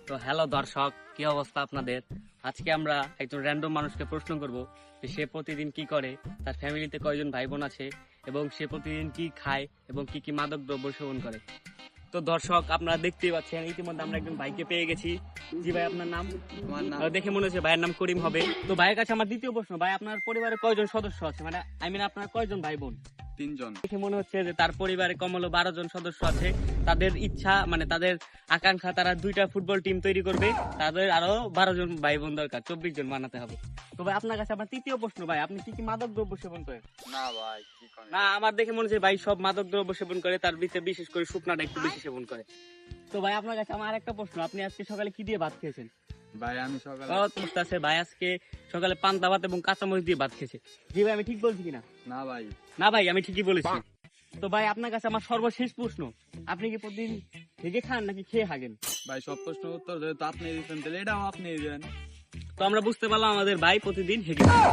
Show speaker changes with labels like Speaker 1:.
Speaker 1: তো হ্যালো দর্শক, কি অবস্থা আপনাদের? আজকে আমরা একজন র্যান্ডম মানুষকে প্রশ্ন করব যে সে প্রতিদিন কি করে, তার ফ্যামিলিতে কয়জন ভাই বোন আছে এবং সে প্রতিদিন কি খায় এবং কি কি মাদক দ্রব্য সেবন করে। তো দর্শক, আপনারা দেখতেই পাচ্ছেন ইতিমধ্যে আমরা একজন ভাইকে পেয়ে গেছি। জি ভাই, আপনার নাম?
Speaker 2: আমার নাম
Speaker 1: দেখে মনে হচ্ছে ভাইয়ের নাম করিম হবে। তো ভাইয়ের কাছে আমার দ্বিতীয় প্রশ্ন, ভাই আপনার পরিবারে কয়জন সদস্য আছে, মানে আপনার কয়জন ভাই বোন?
Speaker 2: 3 জন।
Speaker 1: দেখে মনে হচ্ছে যে তার পরিবারে কম হলো 12 জন সদস্য আছে। তাদের ইচ্ছা, মানে তাদের আকাঙ্ক্ষা, তারা 2টা ফুটবল টিম তৈরি করবে। তাদের আরো 12 জন ভাই বোন দরকার, 24 জন বানাতে হবে। তো ভাই আপনার কাছে আমার তৃতীয় প্রশ্ন, ভাই আপনি কি কি মাদক দ্রব্য সেবন করেন?
Speaker 2: না ভাই, কি করে?
Speaker 1: না, আমার দেখে মনে হচ্ছে ভাই সব মাদক দ্রব্য সেবন করে, তার ভিতরে বিশেষ করে শুকনাটা একটু বেশি সেবন করে। তো ভাই আপনার কাছে আমার আরেকটা প্রশ্ন, আপনি আজকে সকালে কি দিয়ে ভাত খেয়েছেন?
Speaker 2: ভাই আমি সকালে
Speaker 1: আছে ভাই আজকে সকালে পান্তা ভাত এবং কাঁচামরিচ দিয়ে ভাত খেয়েছে। জি ভাই, আমি ঠিক বলছি কিনা?
Speaker 2: না ভাই,
Speaker 1: না ভাই, আমি ঠিকই বলেছি। তো ভাই আপনার কাছে আমার সর্বশেষ প্রশ্ন, আপনি কি প্রতিদিন ভেগে খান নাকি খেয়ে হাগেন?
Speaker 2: ভাই সব প্রশ্নের উত্তর যেহেতু আপনি দিচ্ছেন তাহলে এটাও আপনি দিবেন।
Speaker 1: তো আমরা বুঝতে পারলাম আমাদের ভাই প্রতিদিন হেগে খায়।